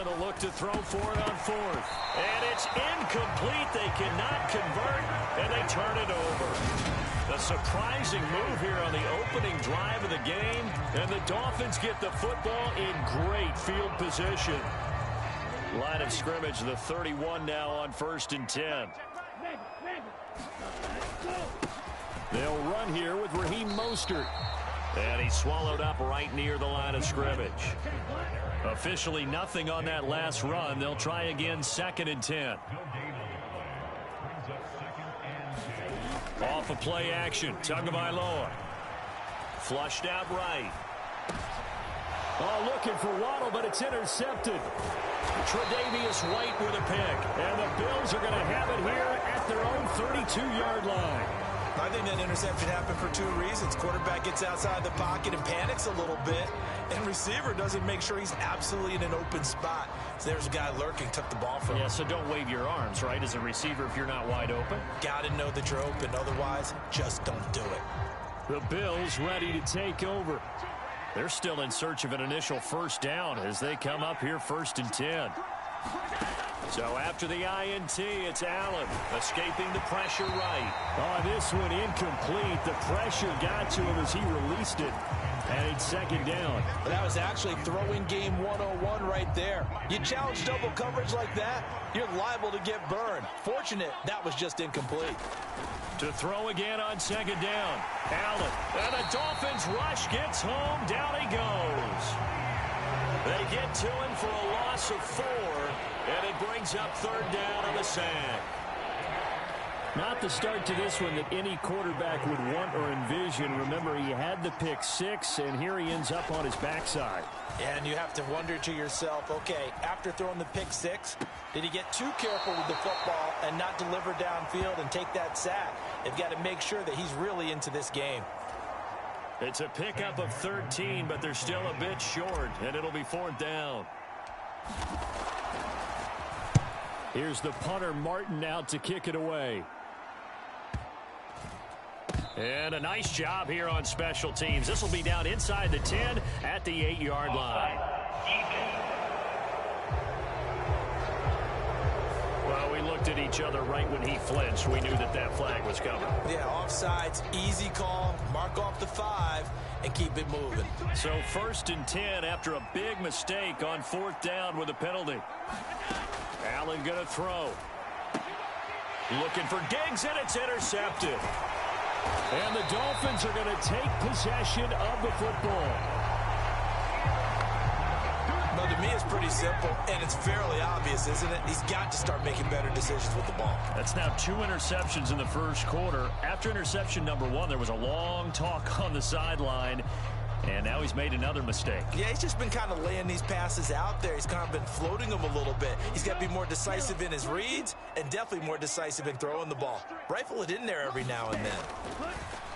Allen will look to throw for it on fourth. And it's incomplete. They cannot convert, and they turn it over. A surprising move here on the opening drive of the game, and the Dolphins get the football in great field position. Line of scrimmage, the 31 now on 1st and 10. They'll run here with Raheem Mostert. And he's swallowed up right near the line of scrimmage. Officially nothing on that last run. They'll try again 2nd and 10. Off of play action. Tagovailoa. Flushed out right. Oh, looking for Waddle, but it's intercepted. Tre'Davious White with a pick. And the Bills are going to have it here at their own 32-yard line. I think that interception happened for two reasons. Quarterback gets outside the pocket and panics a little bit, and receiver doesn't make sure he's absolutely in an open spot. So there's a guy lurking, took the ball from him. Yeah, so don't wave your arms, right, as a receiver if you're not wide open. Got to know that you're open. Otherwise, just don't do it. The Bills ready to take over. They're still in search of an initial first down as they come up here 1st and 10. So after the INT, it's Allen escaping the pressure right. Oh, this one incomplete. The pressure got to him as he released it. And it's 2nd down. That was actually throwing game 101 right there. You challenge double coverage like that, you're liable to get burned. Fortunate that was just incomplete. To throw again on 2nd down. Allen. And the Dolphins rush gets home. Down he goes. They get to him for a loss of 4. And it brings up 3rd down on the sack. Not the start to this one that any quarterback would want or envision. Remember, he had the pick 6, and here he ends up on his backside. And you have to wonder to yourself, okay, after throwing the pick 6, did he get too careful with the football and not deliver downfield and take that sack? They've got to make sure that he's really into this game. It's a pickup of 13, but they're still a bit short, and it'll be 4th down. Here's the punter, Martin, out to kick it away. And a nice job here on special teams. This will be down inside the 10 at the 8-yard line. Well, we looked at each other right when he flinched. We knew that that flag was coming. Yeah, offsides, easy call, mark off the 5, and keep it moving. So 1st and 10 after a big mistake on 4th down with a penalty. Allen going to throw. Looking for Diggs, and it's intercepted. And the Dolphins are going to take possession of the football. Well, to me, it's pretty simple, and it's fairly obvious, isn't it? He's got to start making better decisions with the ball. That's now 2 interceptions in the first quarter. After interception number 1, there was a long talk on the sideline. And now he's made another mistake. Yeah, he's just been kind of laying these passes out there. He's kind of been floating them a little bit. He's got to be more decisive in his reads and definitely more decisive in throwing the ball. Rifle it in there every now and then.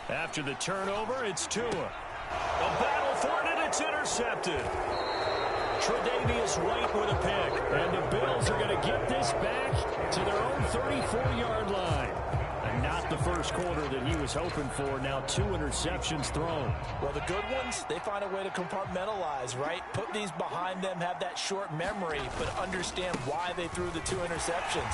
After the turnover, it's Tua. A battle for it, and it's intercepted. Tre'Davious White with a pick. And the Bills are going to get this back to their own 34-yard line. And not the first quarter that he was hoping for. Now 2 interceptions thrown. Well, the good ones, they find a way to compartmentalize, right? Put these behind them, have that short memory, but understand why they threw the 2 interceptions.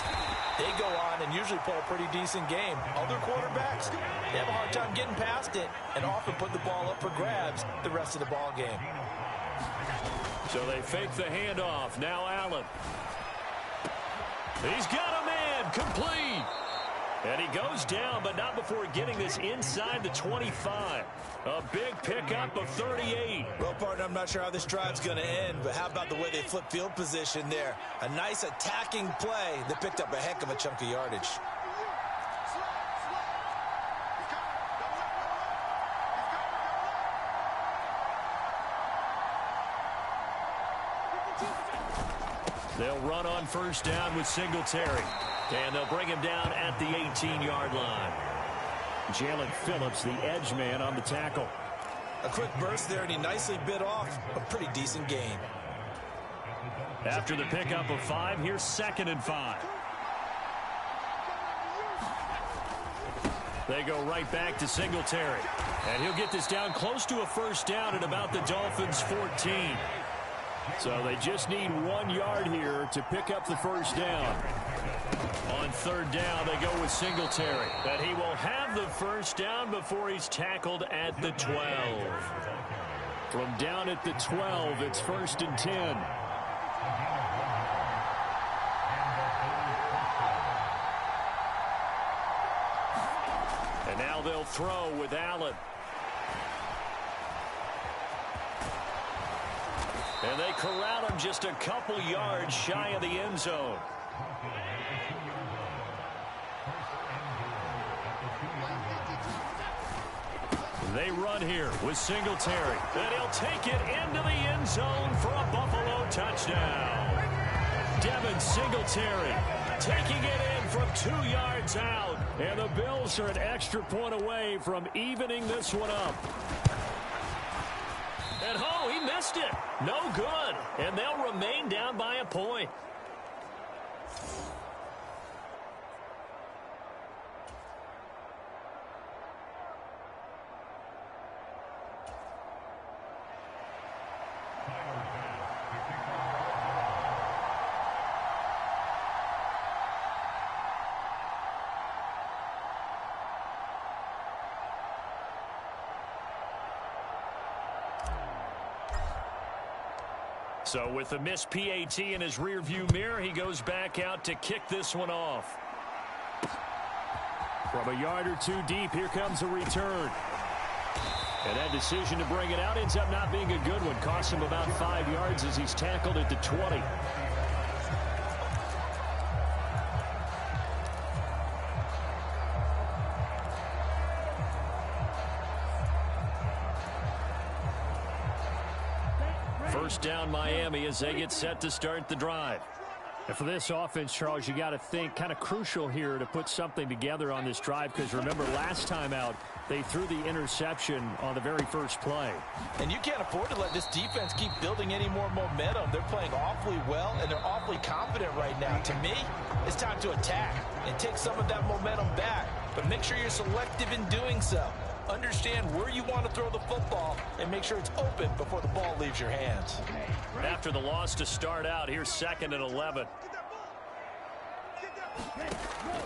They go on and usually play a pretty decent game. Other quarterbacks, they have a hard time getting past it and often put the ball up for grabs the rest of the ball game. So they fake the handoff. Now Allen. He's got a man. Complete. And he goes down, but not before getting this inside the 25. A big pickup of 38. Well, partner, I'm not sure how this drive's going to end, but how about the way they flip field position there? A nice attacking play that picked up a heck of a chunk of yardage. They'll run on first down with Singletary. And they'll bring him down at the 18-yard line. Jalen Phillips, the edge man, on the tackle. A quick burst there, and he nicely bit off a pretty decent gain. After the pickup of 5, here's 2nd and 5. They go right back to Singletary. And he'll get this down close to a first down at about the Dolphins' 14. So they just need 1 yard here to pick up the first down. On third down, they go with Singletary. And he will have the first down before he's tackled at the 12. From down at the 12, it's 1st and 10. And now they'll throw with Allen. And they corral him just a couple yards shy of the end zone. They run here with Singletary. And he'll take it into the end zone for a Buffalo touchdown. Devin Singletary taking it in from 2 yards out. And the Bills are an extra point away from evening this one up. And he missed it. No good. And they'll remain down by a point. So with the missed PAT in his rearview mirror, he goes back out to kick this one off. From a yard or two deep, here comes a return. And that decision to bring it out ends up not being a good one. Costs him about 5 yards as he's tackled at the 20. First down Miami as they get set to start the drive. And for this offense, Charles, you got to think kind of crucial here to put something together on this drive, because remember last time out they threw the interception on the very first play. And you can't afford to let this defense keep building any more momentum. They're playing awfully well and they're awfully confident right now. To me, it's time to attack and take some of that momentum back, but make sure you're selective in doing so. Understand where you want to throw the football and make sure it's open before the ball leaves your hands. After the loss to start out, here's 2nd and 11.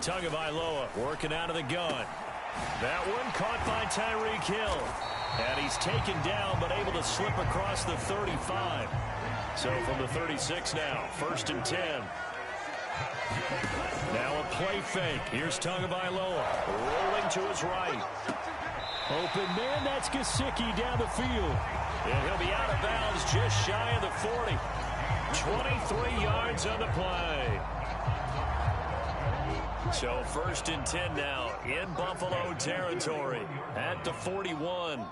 Tagovailoa working out of the gun. That one caught by Tyreek Hill. And he's taken down but able to slip across the 35. So from the 36 now, 1st and 10. Now a play fake. Here's Tagovailoa rolling to his right. Open man, that's Gesicki down the field. And he'll be out of bounds just shy of the 40. 23 yards on the play. So 1st and 10 now in Buffalo territory at the 41.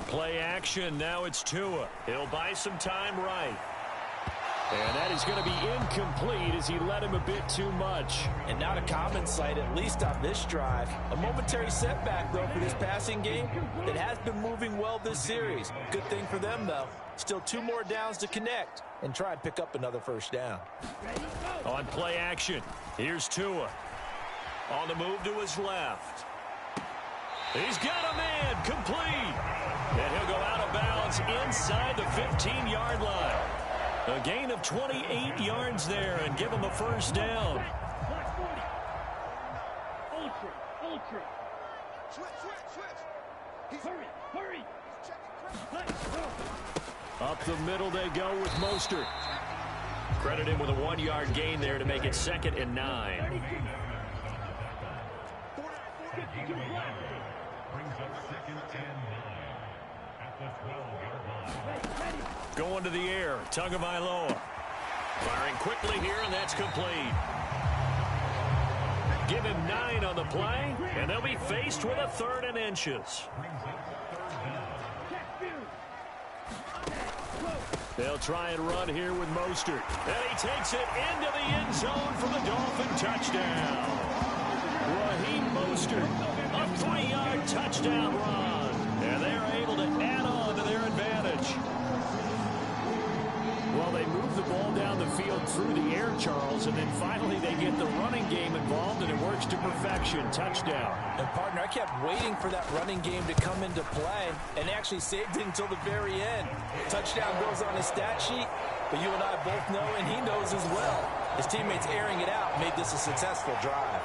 Play action, now it's Tua. He'll buy some time right. And that is going to be incomplete as he led him a bit too much. And not a common sight, at least on this drive. A momentary setback, though, for this passing game. It has been moving well this series. Good thing for them, though. Still 2 more downs to connect and try and pick up another first down. On play action, here's Tua. On the move to his left. He's got a man, complete. And he'll go out of bounds inside the 15-yard line. A gain of 28 yards there and give him a first down. Ultra. Switch. Hurry. Up the middle they go with Mostert. Credit him with a 1-yard gain there to make it 2nd and 9. Brings up 2nd and 9 at the 12-yard line. Going to the air, Tagovailoa. Firing quickly here, and that's complete. Give him 9 on the play, and they'll be faced with a 3rd and inches. They'll try and run here with Mostert. And he takes it into the end zone for the Dolphin touchdown. Raheem Mostert, a 3-yard touchdown run. And they're able to add on to their advantage. Well, they move the ball down the field through the air, Charles, and then finally they get the running game involved, and it works to perfection. Touchdown. And, partner, I kept waiting for that running game to come into play and actually saved it until the very end. Touchdown goes on his stat sheet, but you and I both know, and he knows as well, his teammates airing it out made this a successful drive.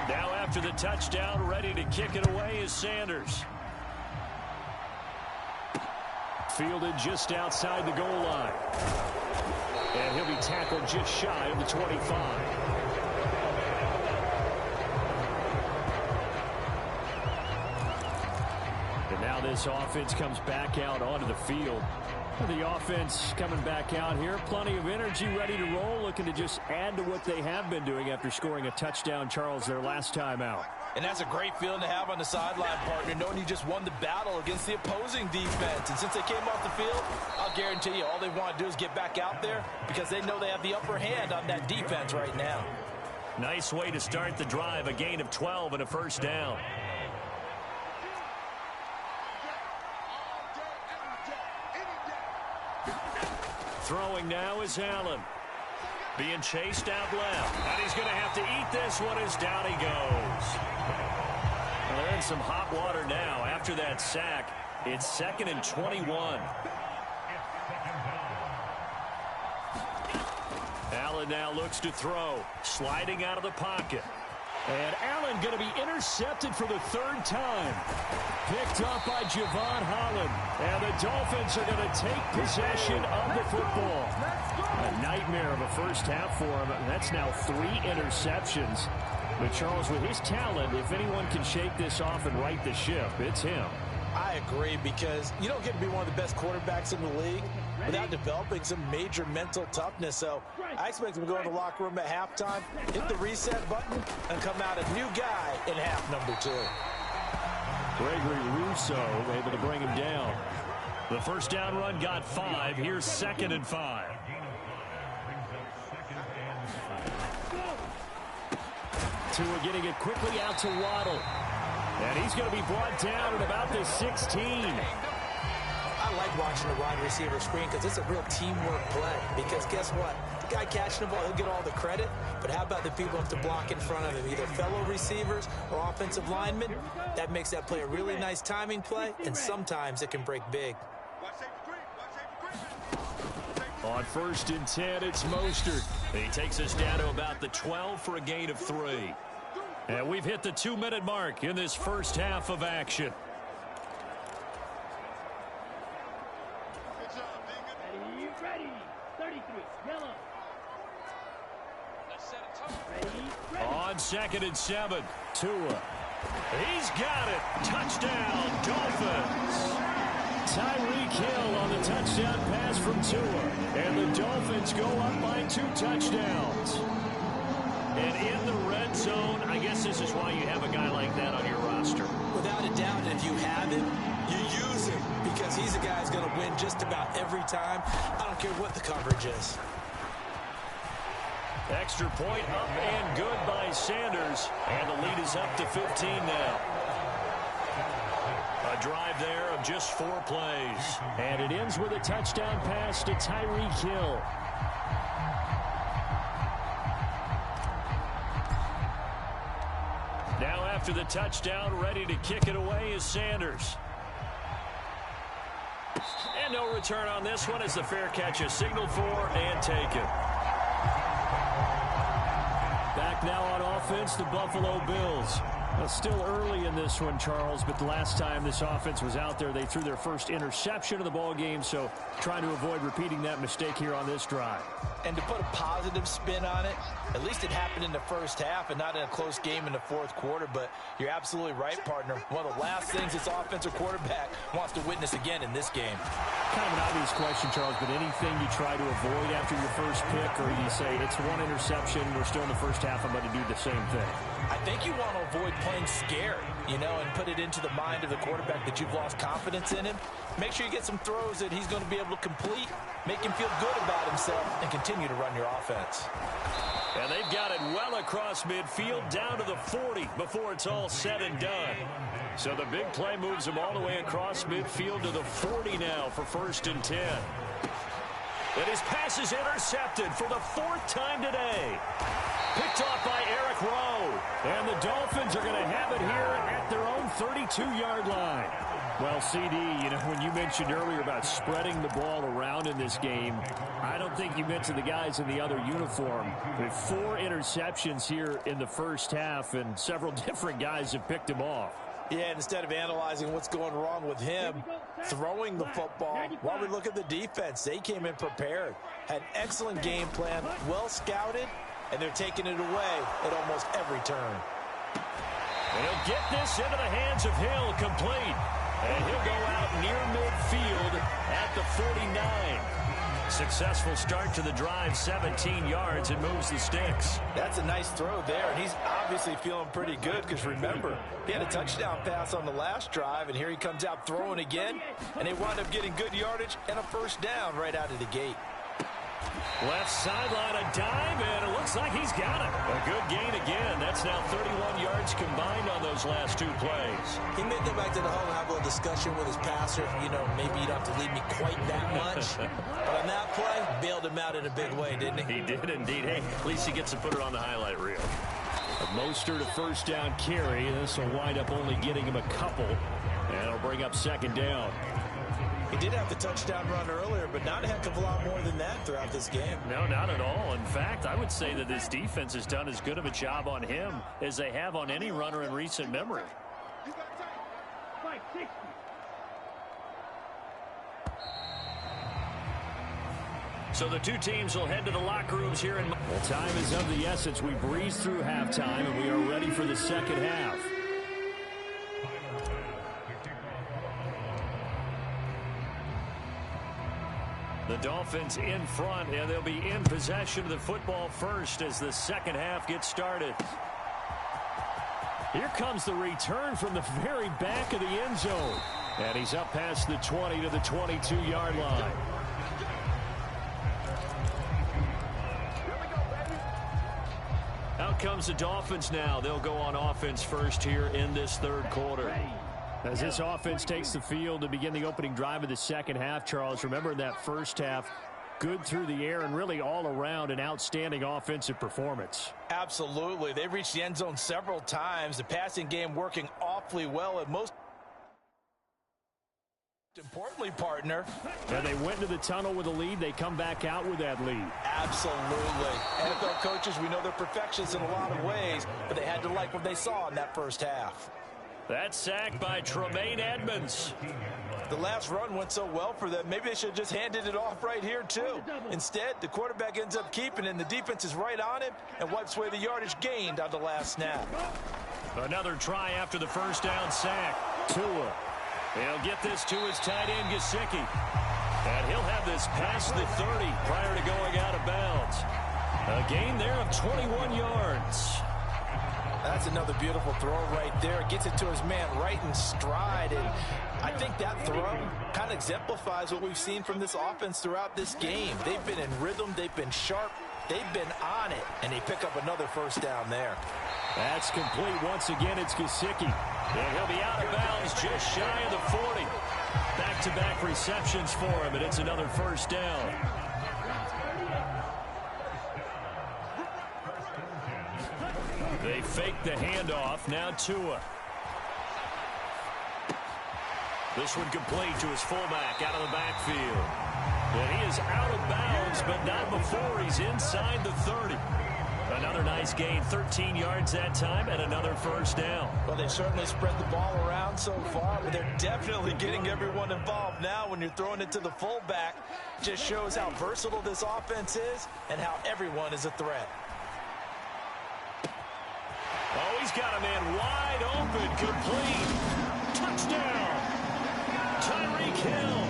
Now after the touchdown, ready to kick it away is Sanders. Fielded just outside the goal line. And he'll be tackled just shy of the 25. And now this offense comes back out onto the field. The offense coming back out here. Plenty of energy, ready to roll, looking to just add to what they have been doing after scoring a touchdown, Charles, their last time out. And that's a great feeling to have on the sideline, partner, knowing you just won the battle against the opposing defense. And since they came off the field, I'll guarantee you all they want to do is get back out there because they know they have the upper hand on that defense right now. Nice way to start the drive, a gain of 12 and a first down. Throwing now is Allen. Being chased out left. And he's going to have to eat this one as down he goes. Well, they're in some hot water now. After that sack, it's 2nd and 21. Allen now looks to throw. Sliding out of the pocket. And Allen going to be intercepted for the 3rd time. Picked up by Javon Holland. And the Dolphins are going to take possession of the football. A nightmare of a first half for him. That's now 3 interceptions. But Charles, with his talent, if anyone can shake this off and right the ship, it's him. I agree, because you don't get to be one of the best quarterbacks in the league without developing some major mental toughness. So I expect him to go in the locker room at halftime, hit the reset button, and come out a new guy in half number 2. Gregory Rousseau able to bring him down. The first down run got 5. Here's 2nd and 5. Tua getting it quickly out to Waddle. And he's going to be brought down at about the 16. I like watching the wide receiver screen because it's a real teamwork play. Because guess what? The guy catching the ball, he'll get all the credit. But how about the people who have to block in front of him, either fellow receivers or offensive linemen? That makes that play a really nice timing play, and sometimes it can break big. On 1st and 10, it's Mostert. He takes us down to about the 12 for a gain of 3. And we've hit the 2-minute mark in this first half of action. Ready. 33. Yellow. Ready. On 2nd and 7, Tua. He's got it. Touchdown, Dolphins. Tyreek Hill on the touchdown pass from Tua. And the Dolphins go up by 2 touchdowns. And in the red zone, I guess this is why you have a guy like that on your roster. Without a doubt, and if you have him, you use him, because he's a guy who's going to win just about every time. I don't care what the coverage is. Extra point up and good by Sanders. And the lead is up to 15 now. A drive there of just 4 plays. And it ends with a touchdown pass to Tyreek Hill. Now after the touchdown, ready to kick it away is Sanders. And no return on this one as the fair catch is signaled for and taken. Back now on offense, the Buffalo Bills. Well, still early in this one, Charles, but the last time this offense was out there, they threw their first interception of the ball game, so trying to avoid repeating that mistake here on this drive. And to put a positive spin on it, at least it happened in the first half and not in a close game in the 4th quarter. But you're absolutely right, partner. One of the last things this offensive quarterback wants to witness again in this game. Kind of an obvious question, Charles, but anything you try to avoid after your first pick, or you say it's 1 interception, we're still in the first half, I'm going to do the same thing? I think you want to avoid playing scared, and put it into the mind of the quarterback that you've lost confidence in him. Make sure you get some throws that he's going to be able to complete, make him feel good about himself, and continue to run your offense. And they've got it well across midfield down to the 40 before it's all said and done. So the big play moves them all the way across midfield to the 40 now for 1st and 10. And his pass is intercepted for the 4th time today. Picked off by Eric Rowe. And the Dolphins are going to have it here at their own 32-yard line. Well, CD, you know, when you mentioned earlier about spreading the ball around in this game, I don't think you mentioned the guys in the other uniform. With 4 interceptions here in the first half, and several different guys have picked him off. Yeah, and instead of analyzing what's going wrong with him throwing the football, while we look at the defense, they came in prepared, had an excellent game plan, well scouted, and they're taking it away at almost every turn. And he'll get this into the hands of Hill, complete. And he'll go out near midfield at the 49. Successful start to the drive, 17 yards, and moves the sticks. That's a nice throw there, and he's obviously feeling pretty good because, remember, he had a touchdown pass on the last drive, and here he comes out throwing again, and they wound up getting good yardage and a 1st down right out of the gate. Left sideline, a dive, and it looks like he's got it. A good gain again. That's now 31 yards combined on those last 2 plays. He may go back to the huddle and have a little discussion with his passer. You know, maybe you don't have to lead me quite that much. But on that play, bailed him out in a big way, didn't he? He did indeed. Hey, at least he gets to put it on the highlight reel. A Mostert, a 1st down carry. This will wind up only getting him a couple. And it'll bring up 2nd down. He did have the touchdown run earlier, but not a heck of a lot more than that throughout this game. No, not at all. In fact, I would say that this defense has done as good of a job on him as they have on any runner in recent memory. So the 2 teams will head to the locker rooms here in... Well, time is of the essence. We breeze through halftime, and we are ready for the second half. The Dolphins in front, and they'll be in possession of the football first as the second half gets started. Here comes the return from the very back of the end zone. And he's up past the 20 to the 22-yard line. Out comes the Dolphins now. They'll go on offense first here in this 3rd quarter. As this offense takes the field to begin the opening drive of the second half, Charles, remember in that first half, good through the air and really all around an outstanding offensive performance. Absolutely. They reached the end zone several times. The passing game working awfully well, and most importantly, partner. And they went to the tunnel with a lead. They come back out with that lead. Absolutely. NFL coaches, we know they're perfectionists in a lot of ways, but they had to like what they saw in that first half. That sack by Tremaine Edmonds. The last run went so well for them. Maybe they should have just handed it off right here, too. Instead, the quarterback ends up keeping it, and the defense is right on it and wipes away the yardage gained on the last snap. Another try after the 1st down sack. Tua. He'll get this to his tight end, Gesicki. And he'll have this past the 30 prior to going out of bounds. A gain there of 21 yards. That's another beautiful throw right there. Gets it to his man right in stride. And I think that throw kind of exemplifies what we've seen from this offense throughout this game. They've been in rhythm. They've been sharp. They've been on it. And they pick up another 1st down there. That's complete. Once again, it's Gesicki. And he'll be out of bounds just shy of the 40. Back-to-back receptions for him, and it's another 1st down. They fake the handoff. Now Tua. This one complete to his fullback out of the backfield. And he is out of bounds, but not before he's inside the 30. Another nice gain, 13 yards that time, and another 1st down. Well, they certainly spread the ball around so far, but they're definitely getting everyone involved now when you're throwing it to the fullback. Just shows how versatile this offense is and how everyone is a threat. Oh, he's got a man wide open, complete. Touchdown! Tyreek Hill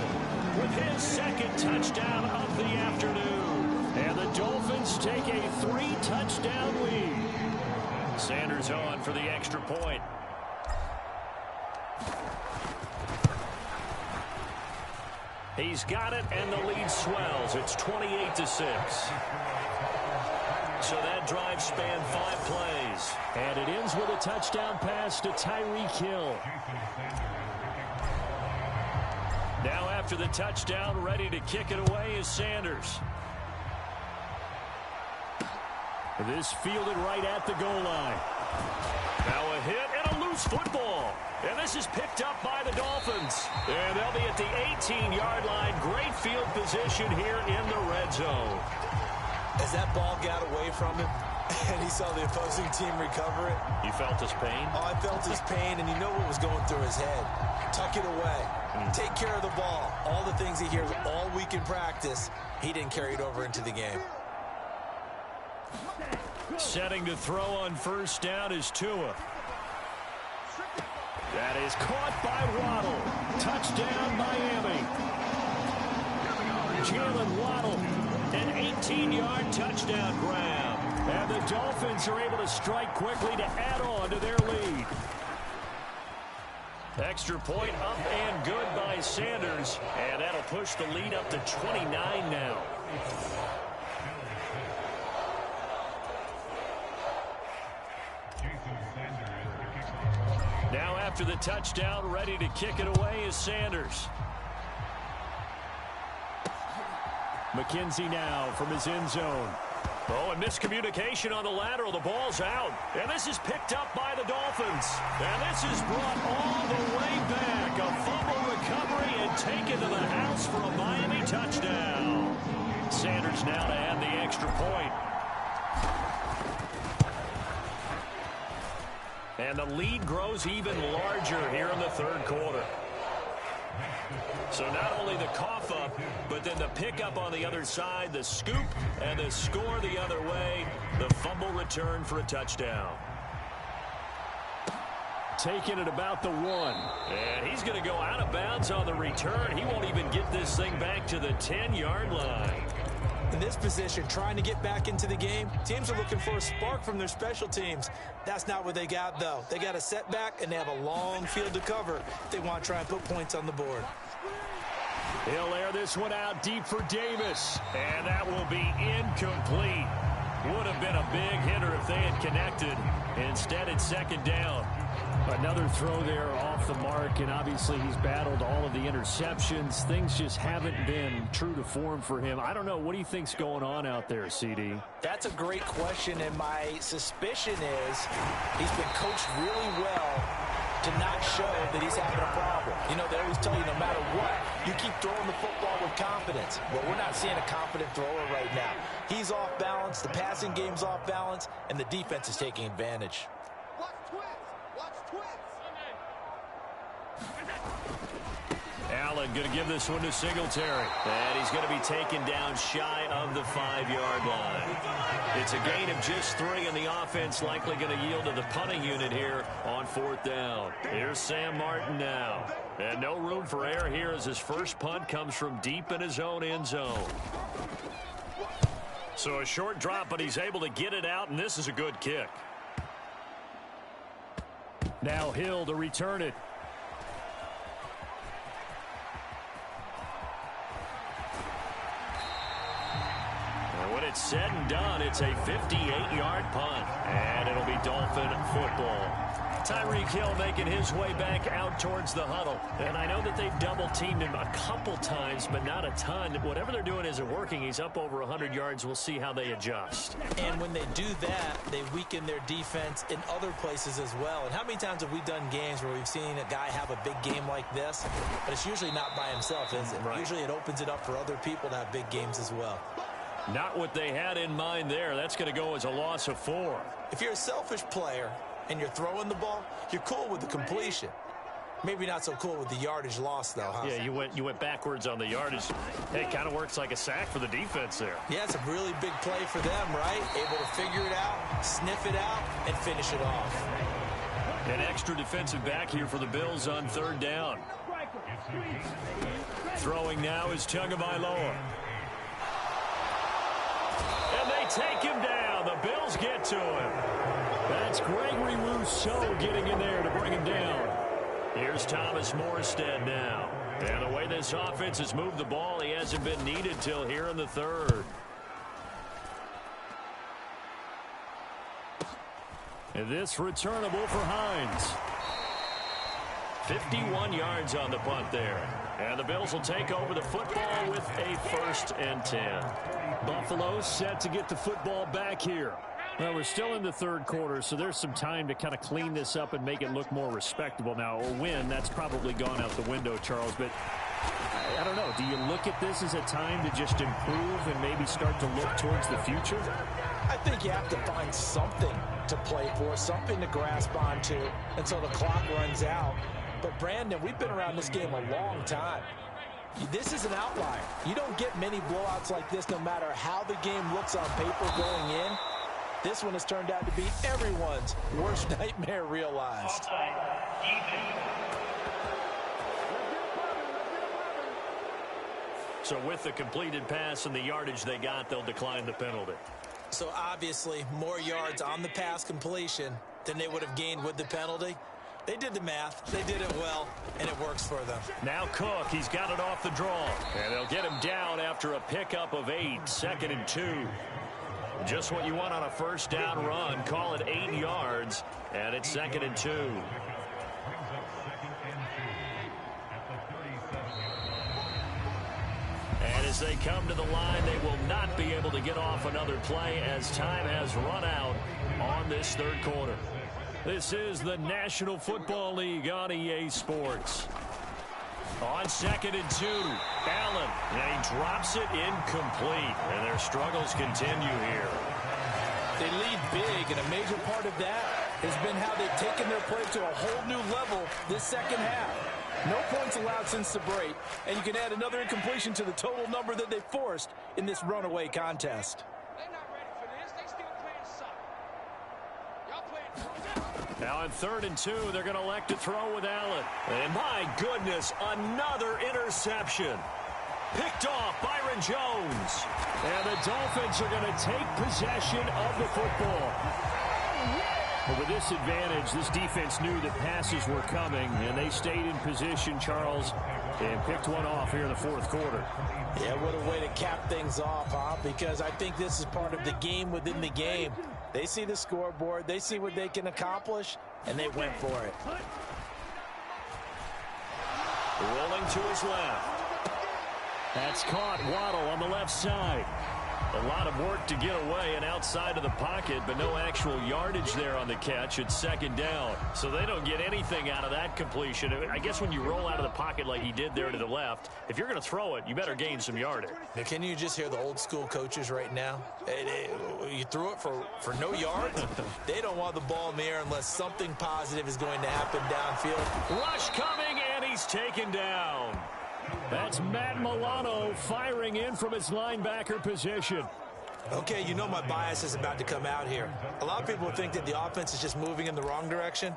with his 2nd touchdown of the afternoon. And the Dolphins take a 3-touchdown lead. Sanders on for the extra point. He's got it, and the lead swells. It's 28-6. So that drive spanned 5 plays. And it ends with a touchdown pass to Tyreek Hill. Now after the touchdown, ready to kick it away is Sanders. This fielded right at the goal line. Now a hit and a loose football. And this is picked up by the Dolphins. And they'll be at the 18-yard line. Great field position here in the red zone. As that ball got away from him and he saw the opposing team recover it. You felt his pain? Oh, I felt his pain, and you know what was going through his head. Tuck it away. Take care of the ball. All the things he hears all week in practice, he didn't carry it over into the game. Setting to throw on first down is Tua. That is caught by Waddle. Touchdown, Miami. Jalen Waddle, an 18-yard touchdown grab. And the Dolphins are able to strike quickly to add on to their lead. Extra point up and good by Sanders. And that'll push the lead up to 29 now. Now after the touchdown, ready to kick it away is Sanders. McKenzie now from his end zone. Oh, and miscommunication on the lateral. The ball's out. And this is picked up by the Dolphins. And this is brought all the way back. A fumble recovery and taken to the house for a Miami touchdown. Sanders now to add the extra point. And the lead grows even larger here in the third quarter. So not only the cough up, but then the pickup on the other side, the scoop, and the score the other way, the fumble return for a touchdown. Taking it about the 1. And he's going to go out of bounds on the return. He won't even get this thing back to the 10-yard line. In this position, trying to get back into the game, teams are looking for a spark from their special teams. That's not what they got, though. They got a setback, and they have a long field to cover if they want to try and put points on the board. He'll air this one out deep for Davis, and that will be incomplete. Would have been a big hitter if they had connected. Instead, it's second down. Another throw there off the mark, and obviously he's battled all of the interceptions. Things just haven't been true to form for him. I don't know. What do you think's going on out there, CD? That's a great question, and my suspicion is he's been coached really well to not show that he's having a problem. You know, they always tell you no matter what, you keep throwing the football with confidence. Well, we're not seeing a confident thrower right now. He's off balance, the passing game's off balance, and the defense is taking advantage. Allen going to give this one to Singletary. And he's going to be taken down shy of the 5-yard line. It's a gain of just 3, and the offense likely going to yield to the punting unit here on 4th down. Here's Sam Martin now. And no room for error here as his first punt comes from deep in his own end zone. So a short drop, but he's able to get it out, and this is a good kick. Now Hill to return it. When it's said and done, it's a 58-yard punt, and it'll be Dolphin football. Tyreek Hill making his way back out towards the huddle. And I know that they've double-teamed him a couple times, but not a ton. Whatever they're doing isn't working. He's up over 100 yards. We'll see how they adjust. And when they do that, they weaken their defense in other places as well. And how many times have we done games where we've seen a guy have a big game like this? But it's usually not by himself, is it? Right. Usually it opens it up for other people to have big games as well. Not what they had in mind there. That's going to go as a loss of 4. If you're a selfish player and you're throwing the ball, you're cool with the completion. Maybe not so cool with the yardage loss, though, huh? Yeah, you went backwards on the yardage. Hey, it kind of works like a sack for the defense there. Yeah, it's a really big play for them, right? Able to figure it out, sniff it out, and finish it off. An extra defensive back here for the Bills on 3rd down. Throwing now is Tagovailoa. And they take him down. The Bills get to him. That's Gregory Rousseau getting in there to bring him down. Here's Thomas Morstead now. And the way this offense has moved the ball, he hasn't been needed till here in the 3rd. And this returnable for Hines. 51 yards on the punt there. And the Bills will take over the football with a 1st and 10. Buffalo set to get the football back here. Well, we're still in the third quarter, so there's some time to kind of clean this up and make it look more respectable. Now, a win, that's probably gone out the window, Charles, but I don't know. Do you look at this as a time to just improve and maybe start to look towards the future? I think you have to find something to play for, something to grasp onto until the clock runs out. But, Brandon, we've been around this game a long time. This is an outlier. You don't get many blowouts like this no matter how the game looks on paper going in. This one has turned out to be everyone's worst nightmare realized. So with the completed pass and the yardage they got, they'll decline the penalty. So obviously more yards on the pass completion than they would have gained with the penalty. They did the math, they did it well, and it works for them. Now Cook, he's got it off the draw. And they'll get him down after a pickup of 8, 2nd and 2. Just what you want on a first down run. Call it 8 yards, and it's 2nd and 2. And as they come to the line, they will not be able to get off another play as time has run out on this third quarter. This is the National Football League on EA Sports. On 2nd and 2, Allen, and he drops it incomplete, and their struggles continue here. They lead big, and a major part of that has been how they've taken their play to a whole new level this second half. No points allowed since the break, and you can add another incompletion to the total number that they forced in this runaway contest. Now on 3rd and 2, they're going to elect to throw with Allen. And my goodness, another interception. Picked off Byron Jones. And the Dolphins are going to take possession of the football. But with this advantage, this defense knew that passes were coming, and they stayed in position, Charles, and picked one off here in the fourth quarter. Yeah, what a way to cap things off, huh? Because I think this is part of the game within the game. They see the scoreboard, they see what they can accomplish, and they went for it. Rolling to his left. That's caught. Waddle on the left side. A lot of work to get away and outside of the pocket, but no actual yardage there on the catch. It's 2nd down. So they don't get anything out of that completion. I guess when you roll out of the pocket like he did there to the left, if you're going to throw it, you better gain some yardage. Now, can you just hear the old school coaches right now? You threw it for no yards? They don't want the ball in the air unless something positive is going to happen downfield. Rush coming, and he's taken down. That's Matt Milano firing in from his linebacker position. Okay, you know my bias is about to come out here. A lot of people think that the offense is just moving in the wrong direction.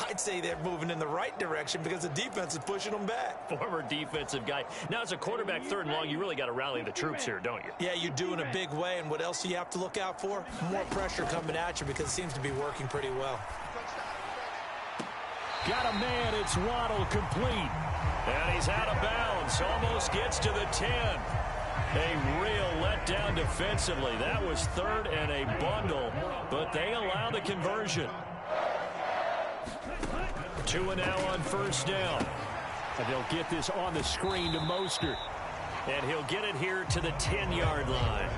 I'd say they're moving in the right direction because the defense is pushing them back. Former defensive guy. Now, as a quarterback 3rd and long, you really got to rally the troops here, don't you? Yeah, you do in a big way. And what else do you have to look out for? More pressure coming at you because it seems to be working pretty well. Got a man. It's Waddle complete. And he's out of bounds. Almost gets to the 10. A real letdown defensively. That was 3rd and a bundle, but they allow the conversion. 2 now on 1st down. And they'll get this on the screen to Mostert. And he'll get it here to the 10-yard line.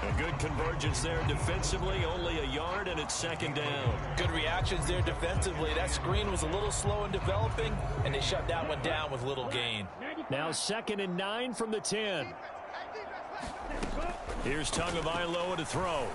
A good convergence there defensively, only a yard, and it's 2nd down. Good reactions there defensively. That screen was a little slow in developing, and they shut that one down with little gain. Now 2nd and 9 from the 10. Here's Tagovailoa to throw.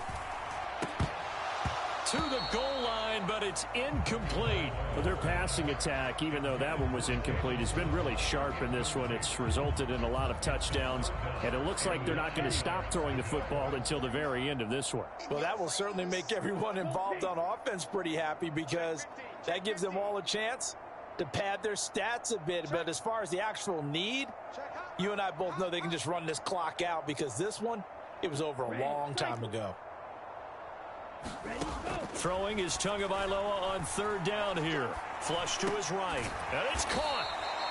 To the goal line, but it's incomplete. Well, their passing attack, even though that one was incomplete, has been really sharp in this one. It's resulted in a lot of touchdowns, and it looks like they're not going to stop throwing the football until the very end of this one. Well, that will certainly make everyone involved on offense pretty happy because that gives them all a chance to pad their stats a bit. But as far as the actual need, you and I both know they can just run this clock out because this one, it was over a long time ago. Throwing is Tagovailoa on 3rd down here. Flush to his right. And it's caught.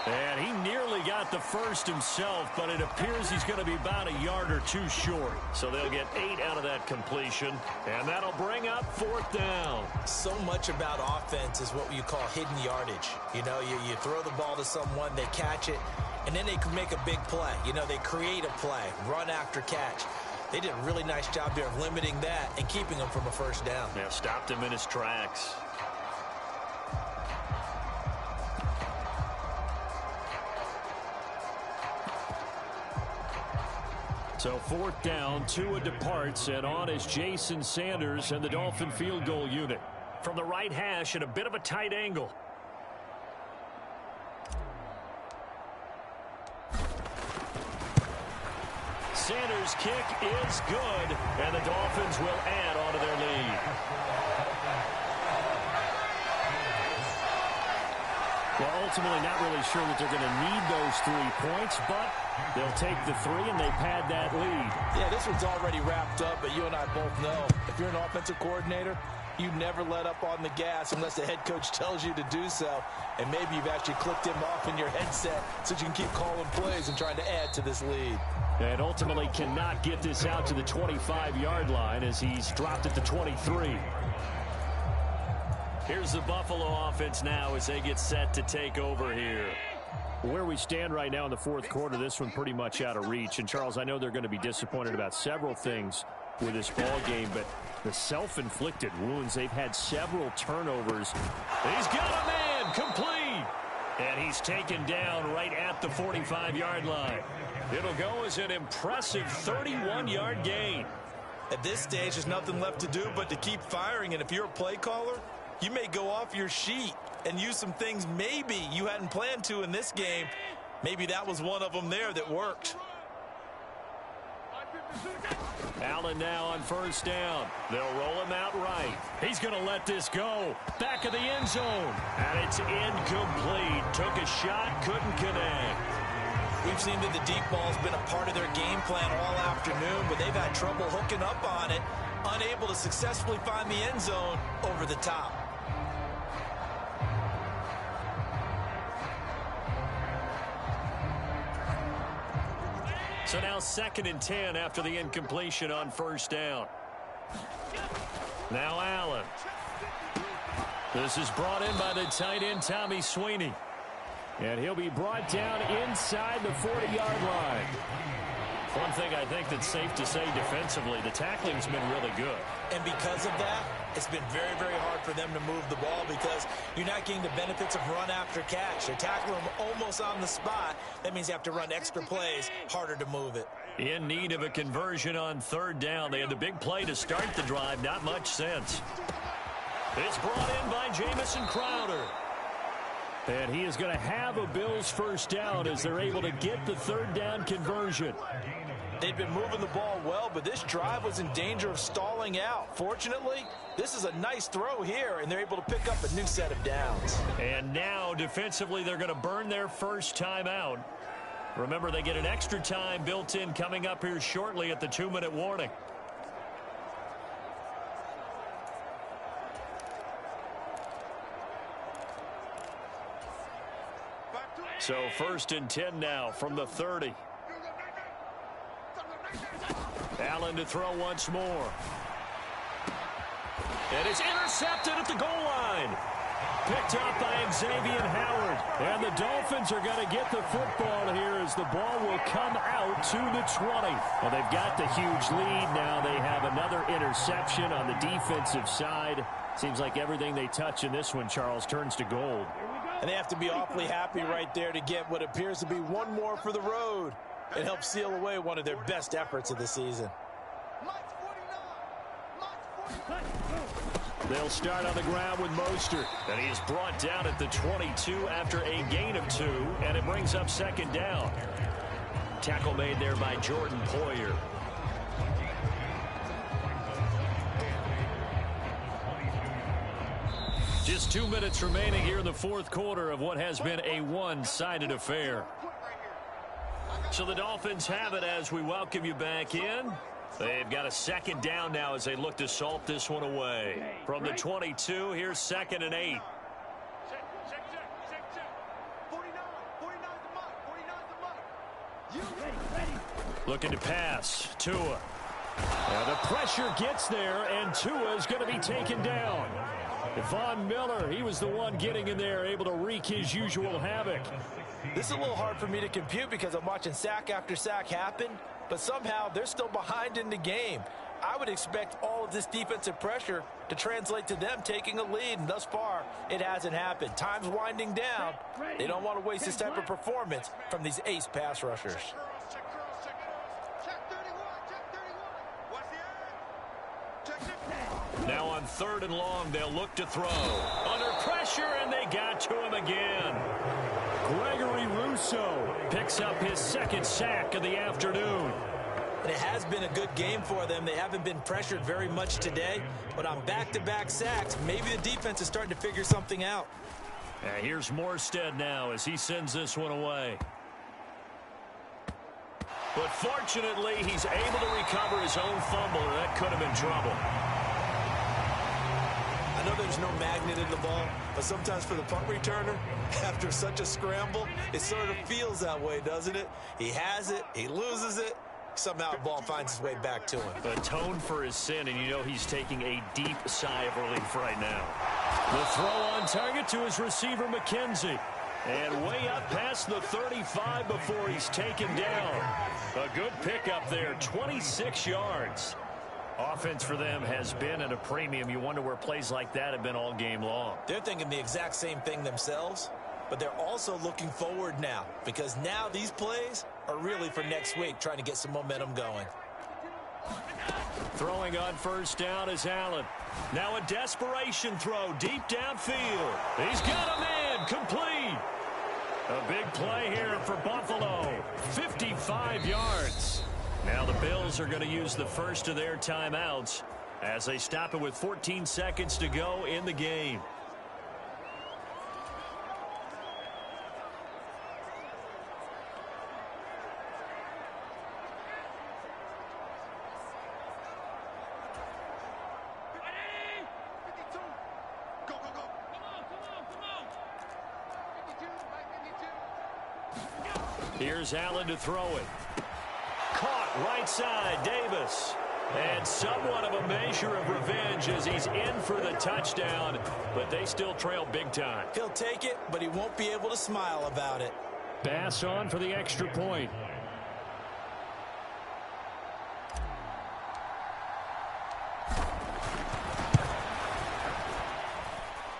And he nearly got the first himself, but it appears he's going to be about a yard or two short. So they'll get 8 out of that completion, and that'll bring up 4th down. So much about offense is what you call hidden yardage. You know, you throw the ball to someone, they catch it, and then they can make a big play. You know, they create a play, run after catch. They did a really nice job there of limiting that and keeping him from a first down. Yeah, stopped him in his tracks. So 4th down, Tua departs, and on is Jason Sanders and the Dolphin field goal unit. From the right hash at a bit of a tight angle. Sanders' kick is good, and the Dolphins will add on to their lead. Well, ultimately not really sure that they're going to need those 3 points, but they'll take the 3 and they pad that lead. Yeah, this one's already wrapped up, but you and I both know if you're an offensive coordinator, you never let up on the gas unless the head coach tells you to do so. And maybe you've actually clicked him off in your headset so you can keep calling plays and trying to add to this lead. And ultimately cannot get this out to the 25-yard line as he's dropped at the 23. Here's the Buffalo offense now as they get set to take over here. Where we stand right now in the 4th quarter, this one pretty much out of reach. And, Charles, I know they're going to be disappointed about several things with this ball game, but the self-inflicted wounds, they've had several turnovers. He's got a man, complete. And he's taken down right at the 45-yard line. It'll go as an impressive 31-yard gain. At this stage, there's nothing left to do but to keep firing. And if you're a play caller, you may go off your sheet and use some things maybe you hadn't planned to in this game. Maybe that was one of them there that worked. Allen now on 1st down. They'll roll him out right. He's going to let this go. Back of the end zone. And it's incomplete. Took a shot, couldn't connect. We've seen that the deep ball's been a part of their game plan all afternoon, but they've had trouble hooking up on it, unable to successfully find the end zone over the top. So now 2nd and 10 after the incompletion on 1st down. Now Allen. This is brought in by the tight end, Tommy Sweeney. And he'll be brought down inside the 40-yard line. One thing I think that's safe to say defensively, the tackling's been really good. And because of that, it's been very, very hard for them to move the ball because you're not getting the benefits of run after catch. They tackle them almost on the spot. That means you have to run extra plays, harder to move it. In need of a conversion on 3rd down. They had the big play to start the drive. Not much sense. It's brought in by Jamison Crowder. And he is going to have a Bills 1st down as they're able to get the 3rd down conversion. They've been moving the ball well, but this drive was in danger of stalling out. Fortunately, this is a nice throw here, and they're able to pick up a new set of downs. And now, defensively, they're going to burn their first time out. Remember, they get an extra time built in coming up here shortly at the 2-minute warning. So 1st and 10 now from the 30. Allen to throw once more. And it's intercepted at the goal line. Picked up by Xavier Howard. And the Dolphins are going to get the football here as the ball will come out to the 20. Well, they've got the huge lead. Now they have another interception on the defensive side. Seems like everything they touch in this one, Charles, turns to gold. And they have to be awfully happy right there to get what appears to be one more for the road. It helps seal away one of their best efforts of the season. They'll start on the ground with Mostert. And he is brought down at the 22 after a gain of 2. And it brings up 2nd down. Tackle made there by Jordan Poyer. Just 2 minutes remaining here in the 4th quarter of what has been a one-sided affair. So the Dolphins have it as we welcome you back in. They've got a 2nd down now as they look to salt this one away. From the 22, here's 2nd and 8. Looking to pass. Tua. Now the pressure gets there, and Tua is going to be taken down. Von Miller, he was the one getting in there, able to wreak his usual havoc. This is a little hard for me to compute because I'm watching sack after sack happen, but somehow they're still behind in the game. I would expect all of this defensive pressure to translate to them taking a lead, and thus far, it hasn't happened. Time's winding down. They don't want to waste this type of performance from these ace pass rushers. Now on 3rd and long, they'll look to throw. Under pressure, and they got to him again. Gregory Rousseau picks up his 2nd sack of the afternoon. And it has been a good game for them. They haven't been pressured very much today, but on back-to-back sacks, maybe the defense is starting to figure something out. Here's Morstead now as he sends this one away. But fortunately, he's able to recover his own fumble, and that could have been trouble. I know there's no magnet in the ball, but sometimes for the punt returner, after such a scramble, it sort of feels that way, doesn't it? He has it, he loses it, somehow the ball finds its way back to him. Atoned for his sin, and you know he's taking a deep sigh of relief right now. The throw on target to his receiver, McKenzie. And way up past the 35 before he's taken down. A good pickup there, 26 yards. Offense for them has been at a premium. You wonder where plays like that have been all game long. They're thinking the exact same thing themselves, but they're also looking forward now because now these plays are really for next week, trying to get some momentum going. Throwing on 1st down is Allen. Now a desperation throw deep downfield. He's got a man complete. A big play here for Buffalo. 55 yards. Now the Bills are going to use the first of their timeouts as they stop it with 14 seconds to go in the game. Here's Allen to throw it. Caught right side, Davis. And somewhat of a measure of revenge as he's in for the touchdown, but they still trail big time. He'll take it, but he won't be able to smile about it. Pass on for the extra point.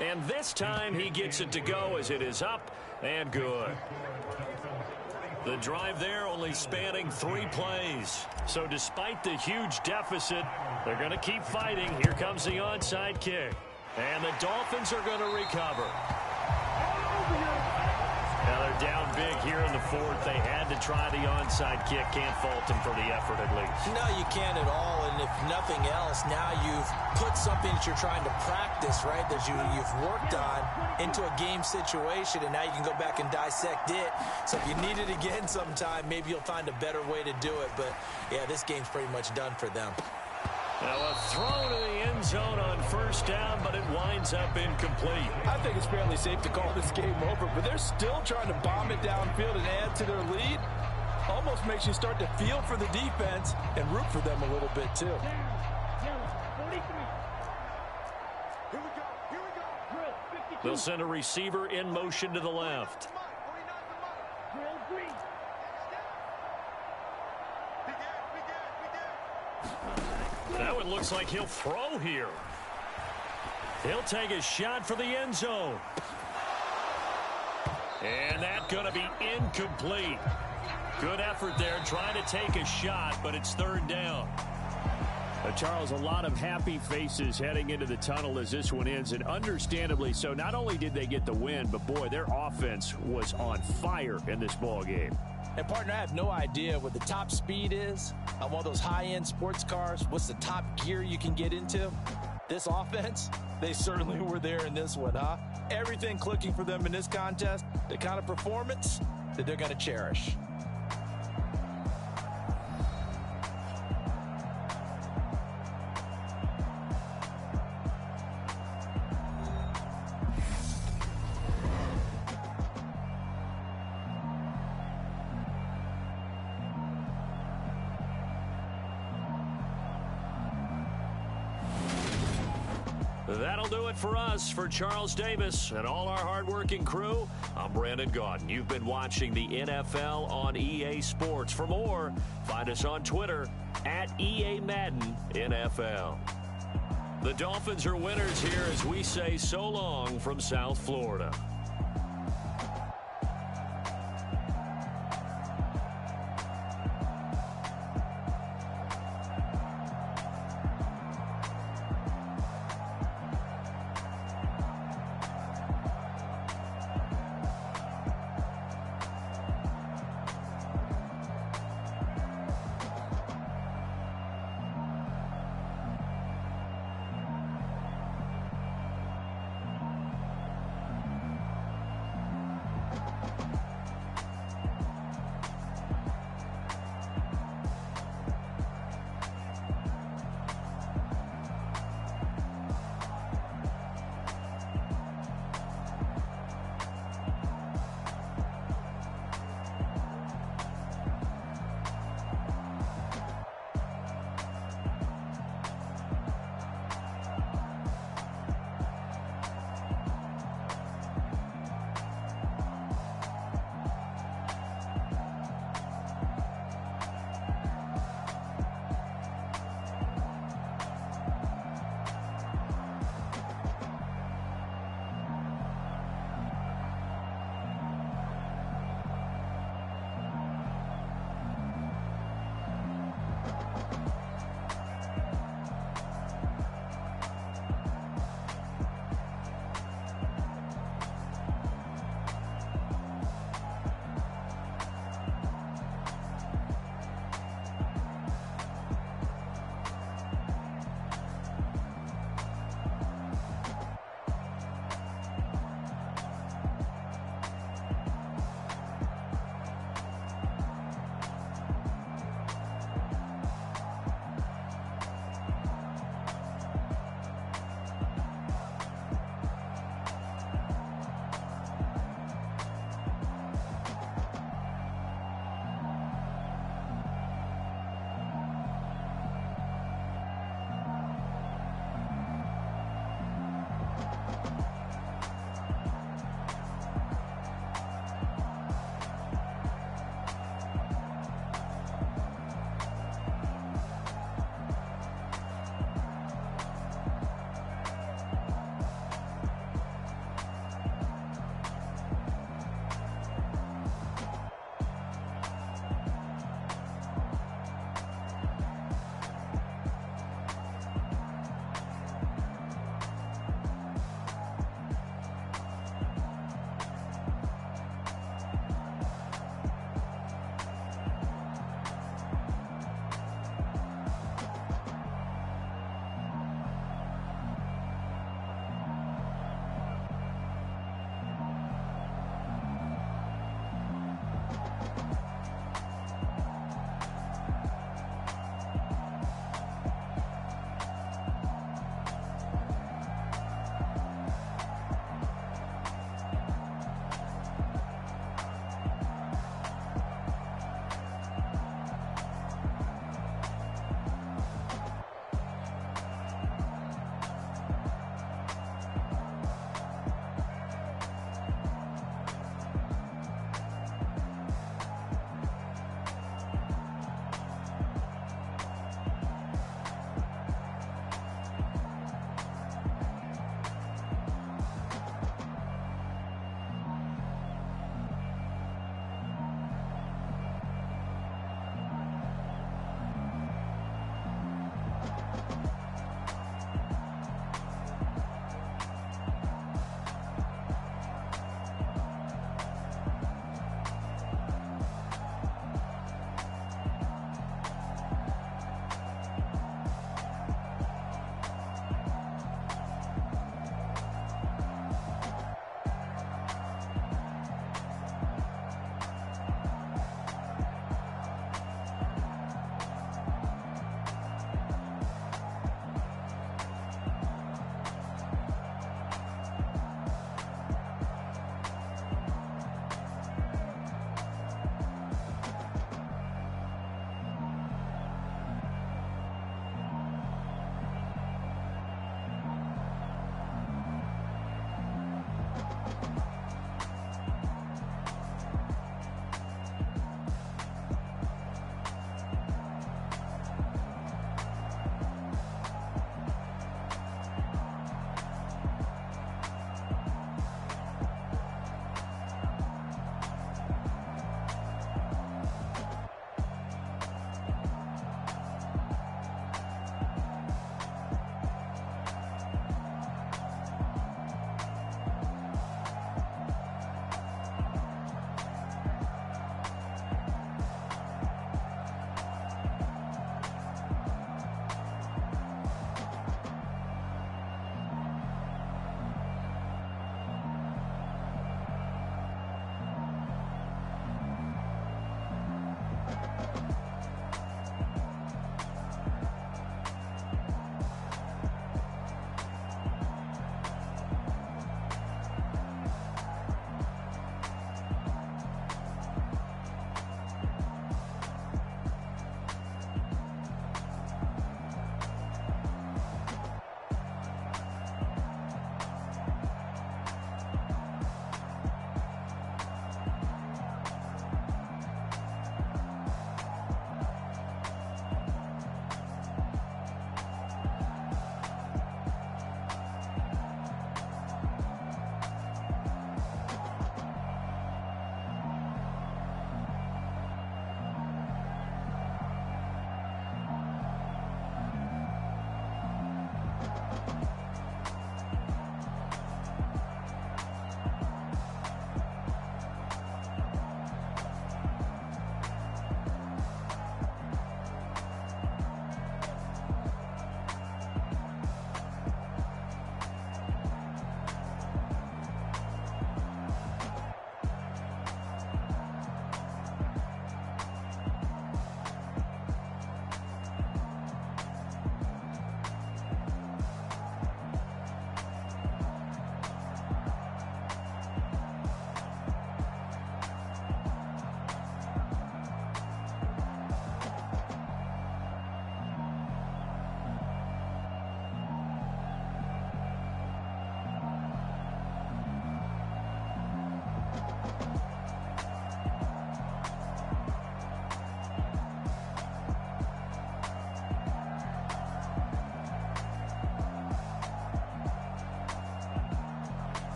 And this time he gets it to go as it is up and good. The drive there only spanning 3 plays. So despite the huge deficit, they're going to keep fighting. Here comes the onside kick. And the Dolphins are going to recover. Now they're down big here in the 4th. They had to try the onside kick. Can't fault them for the effort at least. No, you can't at all. And if nothing else, now you've put something that you're trying to practice, right, that you've worked on into a game situation, and now you can go back and dissect it. So if you need it again sometime, maybe you'll find a better way to do it. But, yeah, this game's pretty much done for them. Now a throw to the end zone on 1st down, but it winds up incomplete. I think it's fairly safe to call this game over, but they're still trying to bomb it downfield and add to their lead. Almost makes you start to feel for the defense and root for them a little bit too. They'll send a receiver in motion to the left. That one looks like he'll throw here. He'll take a shot for the end zone. And that's going to be incomplete. Good effort there trying to take a shot, but it's 3rd down. Charles, a lot of happy faces heading into the tunnel as this one ends, and understandably so. Not only did they get the win, but boy, their offense was on fire in this ball game. And partner, I have no idea what the top speed is on one of those high-end sports cars. What's the top gear you can get into? This offense, they certainly were there in this one, huh? Everything clicking for them in this contest, the kind of performance that they're going to cherish. That'll do it for us. For Charles Davis and all our hardworking crew, I'm Brandon Gaudin. You've been watching the NFL on EA Sports. For more, find us on Twitter at EA Madden NFL. The Dolphins are winners here as we say so long from South Florida.